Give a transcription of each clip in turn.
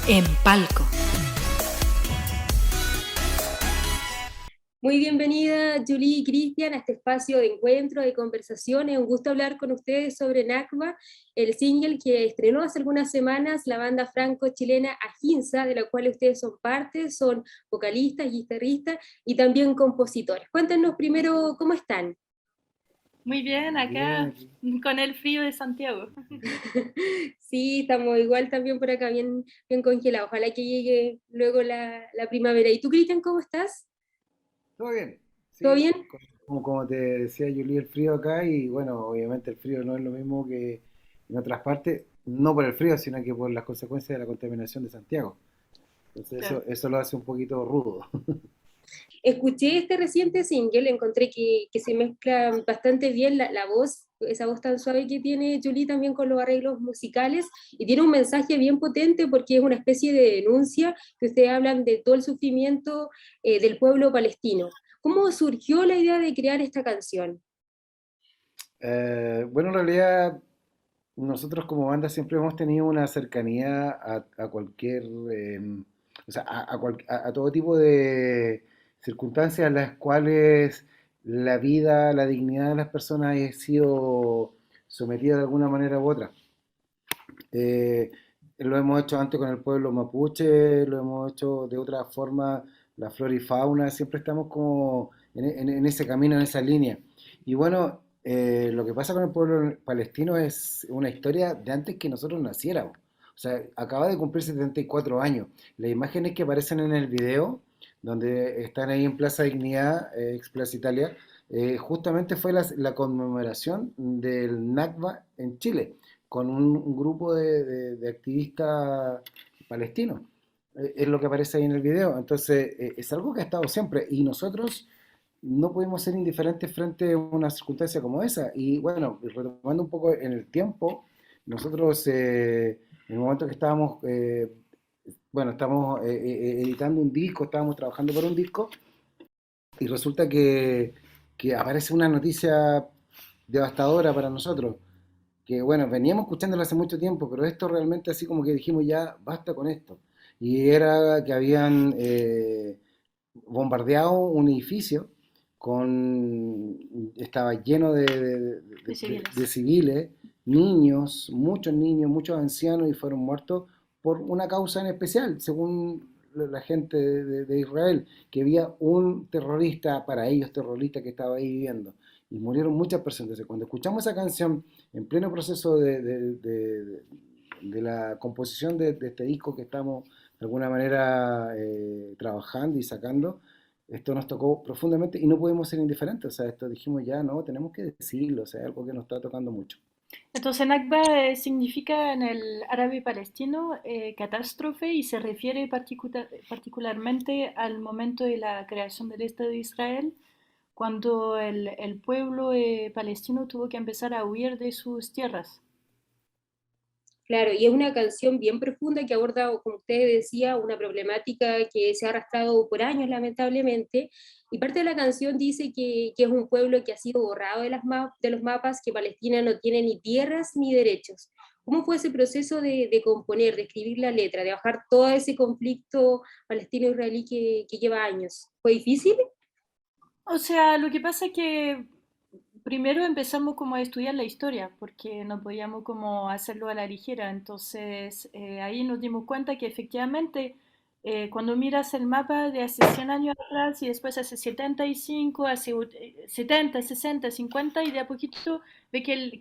En Palco. Muy bienvenida, Julie y Cristian, a este espacio de encuentro, de conversaciones. Un gusto hablar con ustedes sobre Nakba, el single que estrenó hace algunas semanas la banda franco-chilena Aginsa, de la cual ustedes son parte, son vocalistas, guitarristas y también compositores. Cuéntenos primero cómo están. Muy bien, Bien, acá aquí. con el frío de Santiago. Sí, estamos igual también por acá, bien, bien congelados. Ojalá que llegue luego la primavera. ¿Y tú, Cristian, cómo estás? ¿Todo bien? ¿Todo Sí, bien? como te decía Julie, el frío acá y bueno, obviamente el frío no es lo mismo que en otras partes, no por el frío, sino que por las consecuencias de la contaminación de Santiago. Entonces Claro. eso lo hace un poquito rudo. Escuché este reciente single, encontré que se mezcla bastante bien la voz, esa voz tan suave que tiene Julie también con los arreglos musicales, y tiene un mensaje bien potente porque es una especie de denuncia que ustedes hablan de todo el sufrimiento del pueblo palestino. ¿Cómo surgió la idea de crear esta canción? Bueno, en realidad nosotros como banda siempre hemos tenido una cercanía a cualquier, o sea, a todo tipo de circunstancias en las cuales la vida, la dignidad de las personas ha sido sometida de alguna manera u otra. Eh, lo hemos hecho antes con el pueblo mapuche, lo hemos hecho de otra forma, la flora y fauna, siempre estamos como en ese camino, en esa línea. Y bueno, lo que pasa con el pueblo palestino es una historia de antes que nosotros naciéramos. O sea, acaba de cumplir 74 años. Las imágenes que aparecen en el video, donde están ahí en Plaza Dignidad, ex Plaza Italia, justamente fue la conmemoración del Nakba en Chile con un grupo de activistas palestinos. Es lo que aparece ahí en el video. Entonces, es algo que ha estado siempre. Y nosotros no pudimos ser indiferentes frente a una circunstancia como esa. Y bueno, retomando un poco en el tiempo, nosotros en el momento que estábamos, bueno, estamos editando un disco, estábamos trabajando por un disco, y resulta que aparece una noticia devastadora para nosotros que bueno, veníamos escuchándolo hace mucho tiempo, pero esto realmente así como que dijimos ya, basta con esto. Y era que habían bombardeado un edificio estaba lleno De de civiles. civiles, niños, muchos ancianos y fueron muertos por una causa en especial, según la gente de Israel, que había un terrorista, para ellos terrorista, que estaba ahí viviendo. Y murieron muchas personas. Entonces, cuando escuchamos esa canción en pleno proceso de la composición de este disco que estamos de alguna manera trabajando y sacando, esto nos tocó profundamente y no pudimos ser indiferentes. O sea, esto dijimos ya, no, tenemos que decirlo, o sea, algo que nos está tocando mucho. Entonces, Nakba significa en el árabe palestino catástrofe y se refiere particularmente al momento de la creación del Estado de Israel, cuando el pueblo palestino tuvo que empezar a huir de sus tierras. Claro, y es una canción bien profunda que aborda, como usted decía, una problemática que se ha arrastrado por años, lamentablemente. Y parte de la canción dice que es un pueblo que ha sido borrado de los mapas, que Palestina no tiene ni tierras ni derechos. ¿Cómo fue ese proceso de componer, de escribir la letra, de bajar todo ese conflicto palestino-israelí que lleva años? ¿Fue difícil? O sea, lo que pasa es que primero empezamos como a estudiar la historia, porque no podíamos como hacerlo a la ligera. Entonces, ahí nos dimos cuenta que efectivamente, cuando miras el mapa de hace 100 años atrás y después hace 75, hace 70, 60, 50, y de a poquito ve que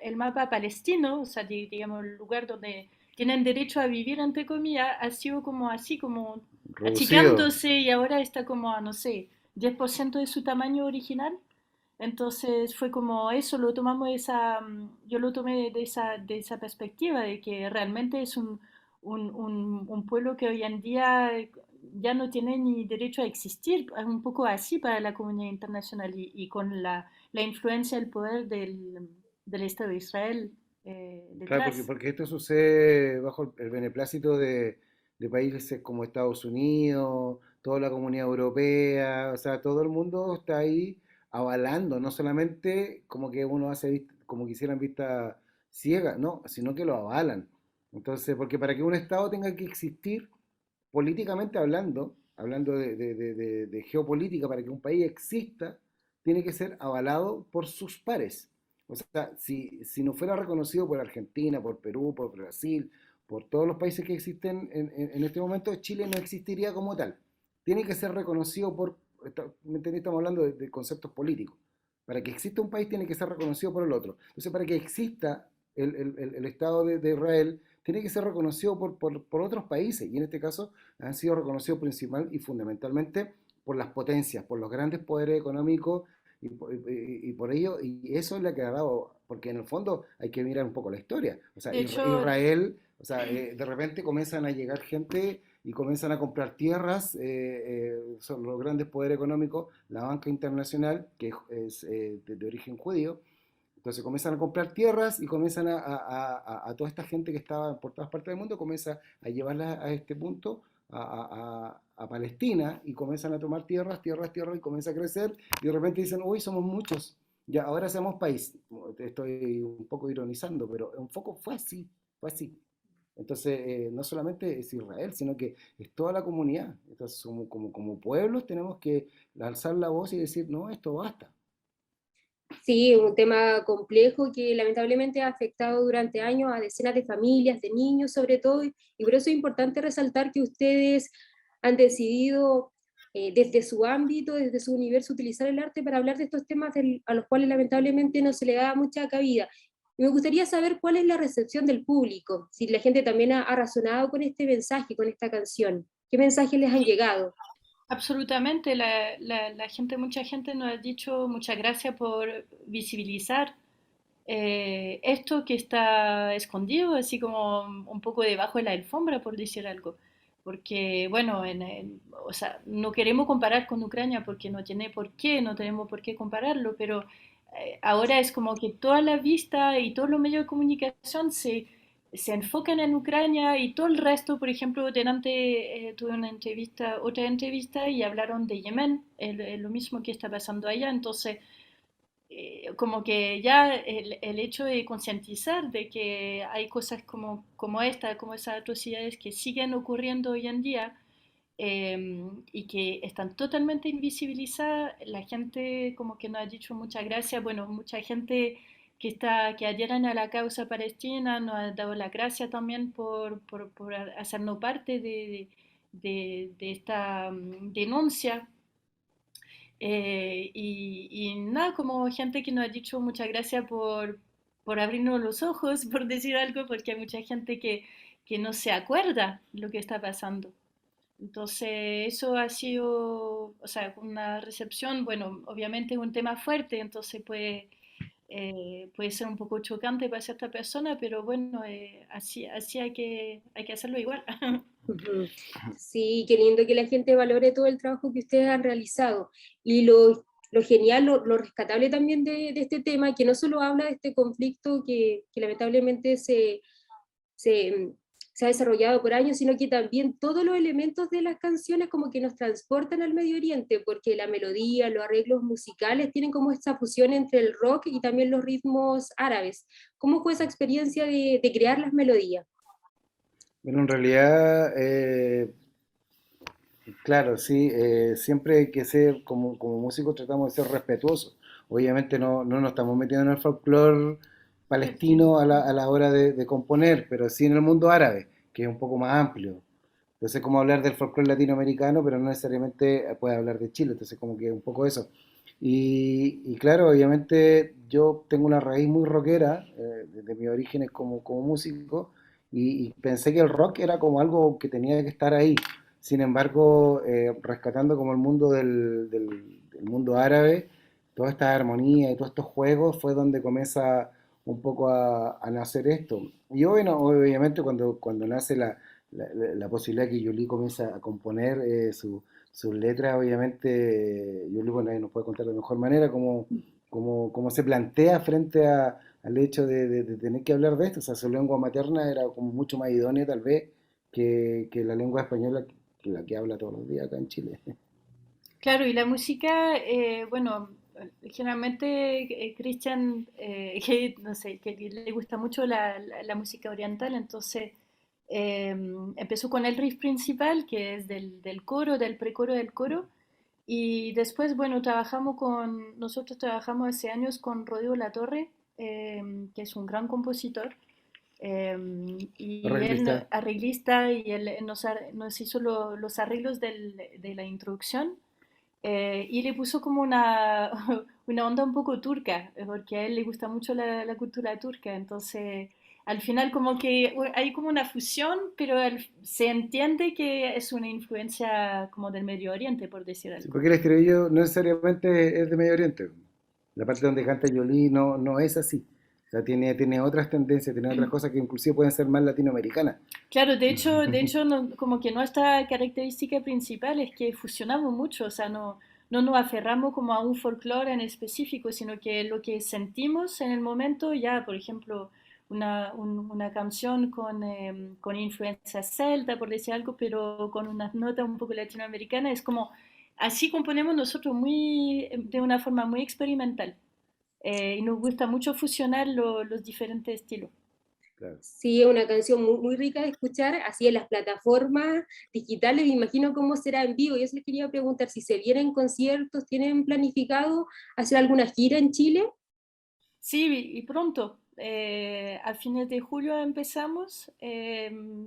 el mapa palestino, o sea, digamos, el lugar donde tienen derecho a vivir, entre comillas, ha sido como así, como Reducido. achicándose y ahora está como a, no sé, 10% de su tamaño original. Entonces fue como eso, lo tomamos yo lo tomé de esa perspectiva, de que realmente es un pueblo que hoy en día ya no tiene ni derecho a existir, es un poco así para la comunidad internacional y con la influencia, el poder del Estado de Israel Claro, detrás. porque esto sucede bajo el beneplácito de países como Estados Unidos, toda la comunidad europea, o sea, todo el mundo está ahí avalando, no solamente como que uno hace como que hicieran vista ciega, no, sino que lo avalan. Entonces, porque para que un Estado tenga que existir, políticamente hablando, hablando de geopolítica, para que un país exista, tiene que ser avalado por sus pares. O sea, si no fuera reconocido por Argentina, por Perú, por Brasil, por todos los países que existen en este momento, Chile no existiría como tal. Tiene que ser reconocido por, ¿me entendés? Estamos hablando de conceptos políticos. Para que exista un país tiene que ser reconocido por el otro. Entonces, para que exista el Estado de Israel, tiene que ser reconocido por otros países, y en este caso han sido reconocidos principal y fundamentalmente por las potencias, por los grandes poderes económicos, y por ello, y eso es lo que ha dado, porque en el fondo hay que mirar un poco la historia. O sea, De hecho, Israel, o sea, de repente comienzan a llegar gente y comienzan a comprar tierras, son los grandes poderes económicos, la banca internacional, que es de origen judío. Entonces comienzan a comprar tierras y comienzan a toda esta gente que estaba por todas partes del mundo, comienza a llevarla a este punto, a Palestina, y comienzan a tomar tierras, tierras, tierras, y comienza a crecer, y de repente dicen, uy, somos muchos, ya ahora somos país. Estoy un poco ironizando, pero un poco fue así, fue así. Entonces, no solamente es Israel, sino que es toda la comunidad. Entonces, como pueblos tenemos que alzar la voz y decir, no, esto basta. Sí, es un tema complejo que lamentablemente ha afectado durante años a decenas de familias, de niños sobre todo, y por eso es importante resaltar que ustedes han decidido desde su ámbito, desde su universo, utilizar el arte para hablar de estos temas a los cuales lamentablemente no se le da mucha cabida. Y me gustaría saber cuál es la recepción del público, si la gente también ha razonado con este mensaje, con esta canción. ¿Qué mensajes les han llegado? absolutamente, la gente, mucha gente nos ha dicho muchas gracias por visibilizar esto que está escondido, así como un poco debajo de la alfombra, por decir algo. Porque, bueno, o sea, no queremos comparar con Ucrania porque no tiene por qué, no tenemos por qué compararlo, pero ahora es como que toda la vista y todos los medios de comunicación se enfocan en Ucrania y todo el resto, por ejemplo, delante tuve una entrevista, otra entrevista y hablaron de Yemen, lo mismo que está pasando allá, entonces como que ya el hecho de concientizar de que hay cosas como esta, como esas atrocidades que siguen ocurriendo hoy en día y que están totalmente invisibilizadas, la gente como que nos ha dicho muchas gracias, bueno, mucha gente que adhieren a la causa palestina nos ha dado la gracia también por hacernos parte de esta denuncia y nada, como gente que nos ha dicho muchas gracias por abrirnos los ojos, por decir algo, porque hay mucha gente que no se acuerda lo que está pasando. Entonces, eso ha sido, o sea, una recepción, bueno, obviamente es un tema fuerte, entonces puede ser un poco chocante para cierta persona, pero bueno, así hay que hacerlo igual. Ujú. Sí, qué lindo que la gente valore todo el trabajo que ustedes han realizado. Y lo genial, lo rescatable también de este tema, que no solo habla de este conflicto que lamentablemente se, se ha desarrollado por años, sino que también todos los elementos de las canciones como que nos transportan al Medio Oriente, porque la melodía, los arreglos musicales tienen como esta fusión entre el rock y también los ritmos árabes. ¿Cómo fue esa experiencia de crear las melodías? Bueno, en realidad, claro, sí, siempre hay que ser, como músicos tratamos de ser respetuosos. Obviamente no nos estamos metiendo en el folclore palestino a la hora de componer, pero sí en el mundo árabe, que es un poco más amplio. Entonces, como hablar del folclore latinoamericano, pero no necesariamente puede hablar de Chile, entonces como que un poco eso. Y claro, obviamente yo tengo una raíz muy rockera, desde mis orígenes como músico, y pensé que el rock era como algo que tenía que estar ahí. Sin embargo, rescatando como el mundo del mundo árabe, toda esta armonía y todos estos juegos fue donde comienza un poco a nacer esto. Y bueno, obviamente cuando nace la posibilidad que Yuli comienza a componer sus letras, obviamente Yuli, bueno, ahí nos puede contar de mejor manera cómo se plantea frente al hecho de tener que hablar de esto. O sea, su lengua materna era como mucho más idónea tal vez que la lengua española, la que habla todos los días acá en Chile. Claro, y la música, bueno, generalmente Christian, que no sé, que le gusta mucho la música oriental, entonces Eh, Empezó con el riff principal, que es del coro, del precoro del coro, y después, bueno, nosotros trabajamos hace años con Rodrigo Latorre, que es un gran compositor, y él Arreglista. arreglista, y él nos hizo los arreglos de la introducción, y le puso como una, una onda un poco turca, porque a él le gusta mucho la cultura turca, entonces al final como que hay como una fusión, pero se entiende que es una influencia como del Medio Oriente, por decir Sí, algo. porque el estribillo no necesariamente es de Medio Oriente. La parte donde canta Jolie no es así. O sea, tiene otras tendencias, tiene otras cosas que inclusive pueden ser más latinoamericanas. Claro, de hecho como que nuestra característica principal es que fusionamos mucho, o sea, no nos aferramos como a un folclore en específico, sino que lo que sentimos en el momento, ya, por ejemplo, una canción con influencia celta, por decir algo, pero con unas notas un poco latinoamericanas, es como, así componemos nosotros de una forma muy experimental, y nos gusta mucho fusionar los diferentes estilos. Claro. Sí, es una canción muy, muy rica de escuchar, así en las plataformas digitales, me imagino cómo será en vivo. Yo se les quería preguntar si se vienen conciertos, ¿tienen planificado hacer alguna gira en Chile? Sí, y pronto. A fines de julio empezamos.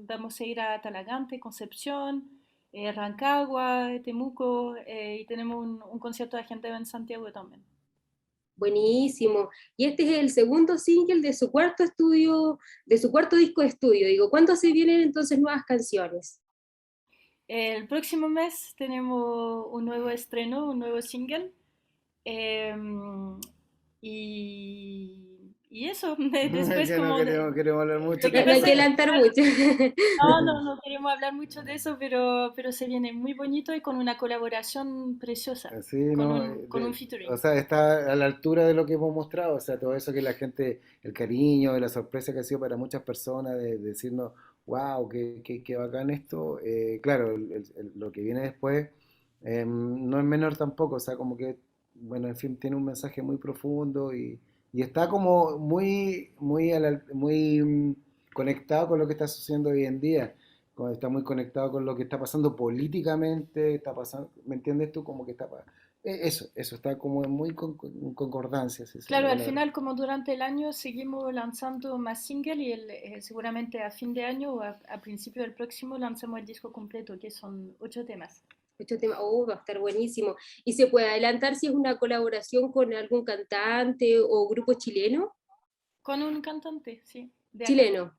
Vamos a ir a Talagante, Concepción, Rancagua, Temuco, y tenemos un concierto de agente en Santiago también. Buenísimo. Y este es el segundo single de su cuarto estudio, de su cuarto disco de estudio. Digo, ¿cuándo se vienen entonces nuevas canciones? El próximo mes tenemos un nuevo estreno, un nuevo single. em, y eso, después Que no como queremos hablar mucho lo que No hay pasa que es adelantar mucho. no queremos hablar mucho de eso, pero se viene muy bonito y con una colaboración preciosa, Así, con ¿no? un O featuring. sea, está a la altura de lo que hemos mostrado, o sea, todo eso que la gente, el cariño, la sorpresa que ha sido para muchas personas de decirnos, wow, qué bacán esto. Claro, lo que viene después no es menor tampoco, o sea, como que, bueno, en fin, tiene un mensaje muy profundo y está como muy conectado con lo que está sucediendo hoy en día, está muy conectado con lo que está pasando políticamente, está pasando, ¿me entiendes tú? Como que eso está como en muy concordancia, si esa es Claro, la al palabra. final, como durante el año seguimos lanzando más singles y seguramente a fin de año o a principio del próximo lanzamos el disco completo, que son 8 temas. Mucho tema, oh, va a estar buenísimo. ¿Y se puede adelantar si es una colaboración con algún cantante o grupo chileno? Con un cantante, sí, de acá. Chileno.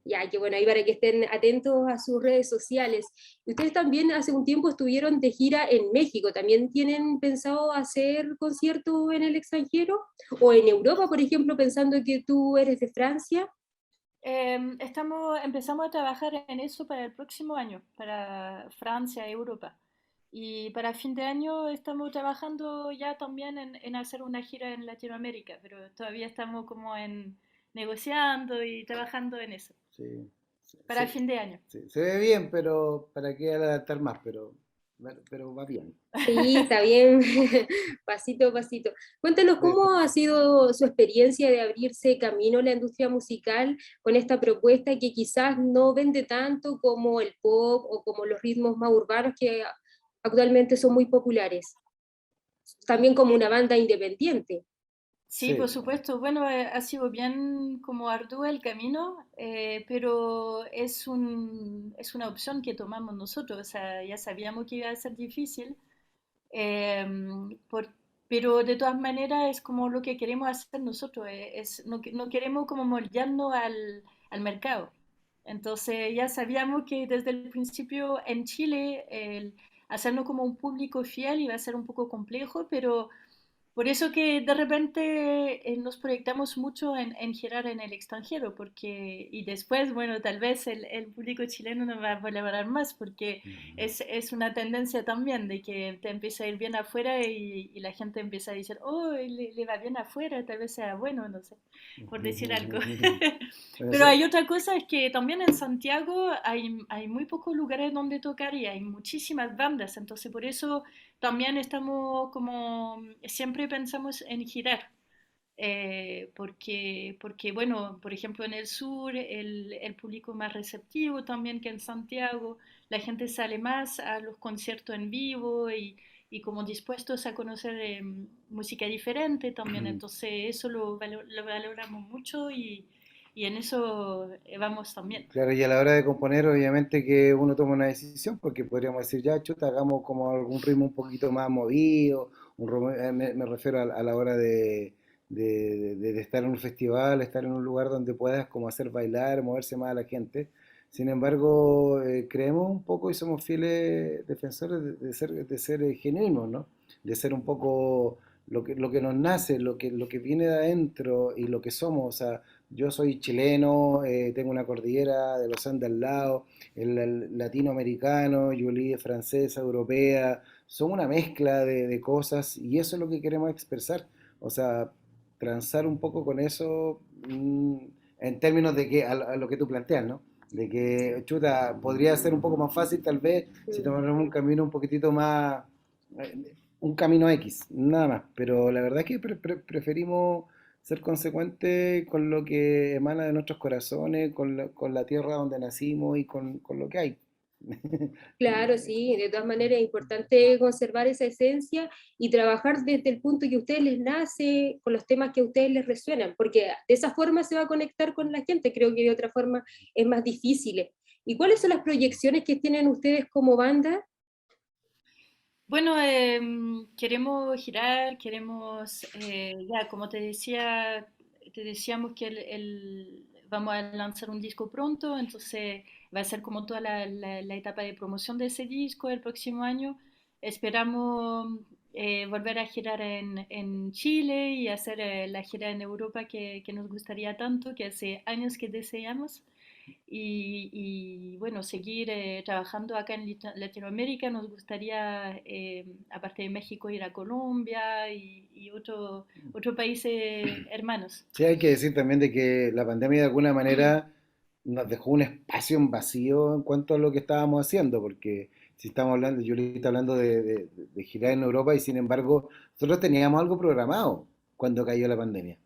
Ya, que bueno, ahí para que estén atentos a sus redes sociales. Ustedes también hace un tiempo estuvieron de gira en México. ¿También tienen pensado hacer conciertos en el extranjero? ¿O en Europa, por ejemplo, pensando que tú eres de Francia? Empezamos a trabajar en eso para el próximo año, para Francia, Europa. Y para fin de año estamos trabajando ya también en hacer una gira en Latinoamérica, pero todavía estamos como en negociando y trabajando en eso, Sí, para sí, fin de año. sí. Se ve bien, pero para qué adaptar más, pero va bien. Sí, está bien, pasito a pasito. Cuéntanos Sí. cómo ha sido su experiencia de abrirse camino en la industria musical con esta propuesta que quizás no vende tanto como el pop o como los ritmos más urbanos que actualmente son muy populares. También como una banda independiente. Sí, por Sí. supuesto. Bueno, ha sido bien como arduo el camino, pero es una opción que tomamos nosotros. O sea, ya sabíamos que iba a ser difícil, por- pero de todas maneras es como lo que queremos hacer nosotros. No queremos como moldearnos al mercado. Entonces ya sabíamos que desde el principio en Chile el hacernos como un público fiel iba a ser un poco complejo, pero por eso que de repente nos proyectamos mucho en girar en el extranjero, y después, bueno, tal vez el público chileno nos va a valorar más, porque Ujú. es una tendencia también de que te empieza a ir bien afuera y la gente empieza a decir, oh, le va bien afuera, tal vez sea bueno, no sé, por decir algo. Bueno, Pero hay otra cosa, es que también en Santiago hay muy pocos lugares donde tocar y hay muchísimas bandas, entonces por eso también estamos como, siempre pensamos en girar. porque, bueno, por ejemplo, en el sur el público es más receptivo también que en Santiago, la gente sale más a los conciertos en vivo y como dispuestos a conocer música diferente también, entonces eso lo valoramos mucho y en eso vamos también. Claro, y a la hora de componer, obviamente que uno toma una decisión, porque podríamos decir, ya, chuta, hagamos como algún ritmo un poquito más movido, me refiero a la hora de estar en un festival, estar en un lugar donde puedas como hacer bailar, moverse más a la gente. Sin embargo, creemos un poco y somos fieles defensores de ser genuinos, ¿no? De ser un poco lo que nos nace, lo que viene de adentro y lo que somos, o sea, yo soy chileno, tengo una cordillera de los Andes al lado, el latinoamericano, Julie es francesa, europea, son una mezcla de cosas y eso es lo que queremos expresar. O sea, transar un poco con eso en términos de que a lo que tú planteas, ¿no? De que, chuta, podría ser un poco más fácil tal vez si Mm. tomáramos un camino un poquitito más, un camino X, nada más. Pero la verdad es que preferimos ser consecuente con lo que emana de nuestros corazones, con la tierra donde nacimos y con lo que hay. Claro, sí, de todas maneras es importante conservar esa esencia y trabajar desde el punto que a ustedes les nace, con los temas que a ustedes les resuenan, porque de esa forma se va a conectar con la gente, creo que de otra forma es más difícil. ¿Y cuáles son las proyecciones que tienen ustedes como banda? Bueno, queremos girar, queremos, ya como te decíamos que vamos a lanzar un disco pronto, entonces va a ser como toda la etapa de promoción de ese disco el próximo año. Esperamos volver a girar en Chile y hacer la gira en Europa que nos gustaría tanto, que hace años que deseamos y, bueno, seguir trabajando acá en Latinoamérica. Nos gustaría, aparte de México, ir a Colombia y otros países hermanos. Sí, hay que decir también de que la pandemia de alguna manera nos dejó un espacio en vacío en cuanto a lo que estábamos haciendo, porque si estamos hablando, yo le estaba hablando de girar en Europa y sin embargo nosotros teníamos algo programado cuando cayó la pandemia.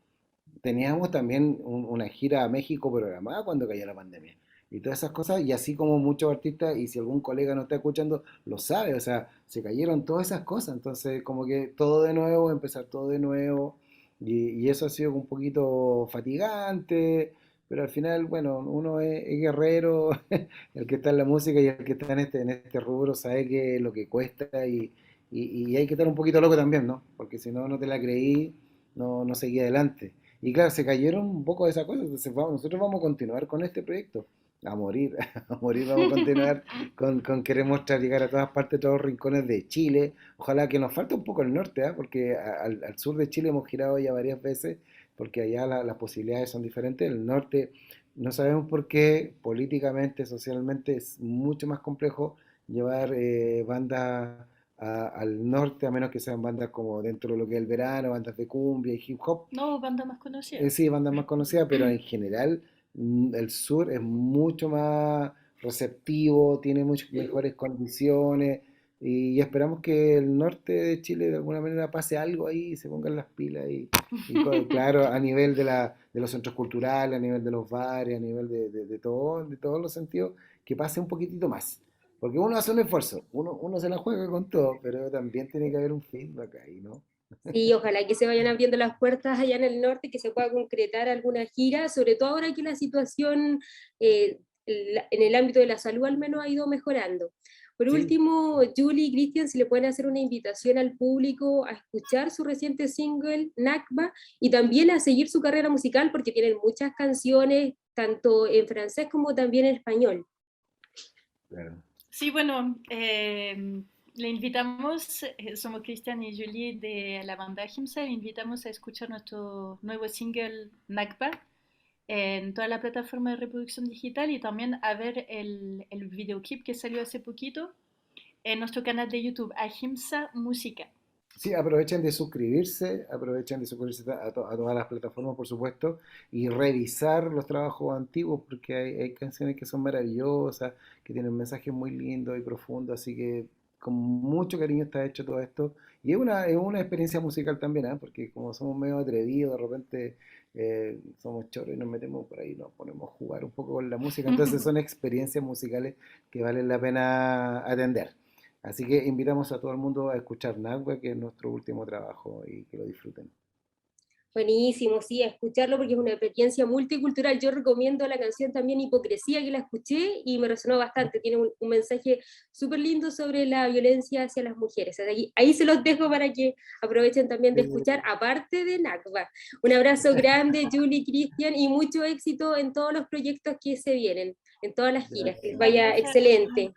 Teníamos también una gira a México programada cuando cayó la pandemia. Y todas esas cosas, y así como muchos artistas, y si algún colega nos está escuchando, lo sabe, o sea, se cayeron todas esas cosas, entonces como que todo de nuevo, empezar todo de nuevo, y eso ha sido un poquito fatigante, pero al final, bueno, uno es guerrero, el que está en la música y el que está en este rubro sabe que lo que cuesta y hay que estar un poquito loco también, ¿no? Porque si no, no te la creí, no seguí adelante. Y claro, se cayeron un poco de esa cosa, entonces nosotros vamos a continuar con este proyecto, a morir, a morir vamos a continuar con querer mostrar, llegar a todas partes, todos los rincones de Chile, ojalá que nos falte un poco el norte, ¿ah? Porque al sur de Chile hemos girado ya varias veces, porque allá las posibilidades son diferentes, el norte no sabemos por qué, políticamente, socialmente es mucho más complejo llevar bandas al norte, a menos que sean bandas como dentro de lo que es el verano, bandas de cumbia y hip hop. No, banda más conocida. Sí, bandas más conocidas, pero en general el sur es mucho más receptivo, tiene muchas mejores condiciones y esperamos que el norte de Chile de alguna manera pase algo ahí, se pongan las pilas y claro, a nivel de los centros culturales, a nivel de los bares, a nivel de todos los sentidos, que pase un poquitito más. Porque uno hace un esfuerzo, uno se la juega con todo, pero también tiene que haber un feedback ahí, ¿no? Sí, ojalá que se vayan abriendo las puertas allá en el norte, que se pueda concretar alguna gira, sobre todo ahora que la situación en el ámbito de la salud al menos ha ido mejorando. Por Sí, último, Julie y Christian, si le pueden hacer una invitación al público a escuchar su reciente single, Nakba, y también a seguir su carrera musical, porque tienen muchas canciones, tanto en francés como también en español. claro. Sí, bueno, le invitamos, somos Cristian y Julie de la banda Himsa, le invitamos a escuchar nuestro nuevo single Nakba en toda la plataforma de reproducción digital y también a ver el videoclip que salió hace poquito en nuestro canal de YouTube, Ahimsa Música. Sí, aprovechen de suscribirse a todas las plataformas, por supuesto, y revisar los trabajos antiguos, porque hay canciones que son maravillosas, que tienen mensajes muy lindos y profundos, así que con mucho cariño está hecho todo esto, Y es una experiencia musical también, ¿ah? Porque como somos medio atrevidos, de repente somos choros y nos metemos por ahí, nos ponemos a jugar un poco con la música, entonces son experiencias musicales que valen la pena atender. Así que invitamos a todo el mundo a escuchar Nagua, que es nuestro último trabajo, y que lo disfruten. Buenísimo, sí, a escucharlo porque es una experiencia multicultural. Yo recomiendo la canción también Hipocresía, que la escuché y me resonó bastante. Tiene un mensaje súper lindo sobre la violencia hacia las mujeres. Así que ahí se los dejo para que aprovechen también de escuchar, aparte de Nakba. Un abrazo grande, Julie, Cristian, y mucho éxito en todos los proyectos que se vienen, en todas las giras. Que les Gracias. vaya Gracias. excelente.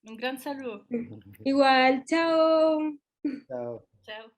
Un gran saludo. Igual, chao. Chao. Chao.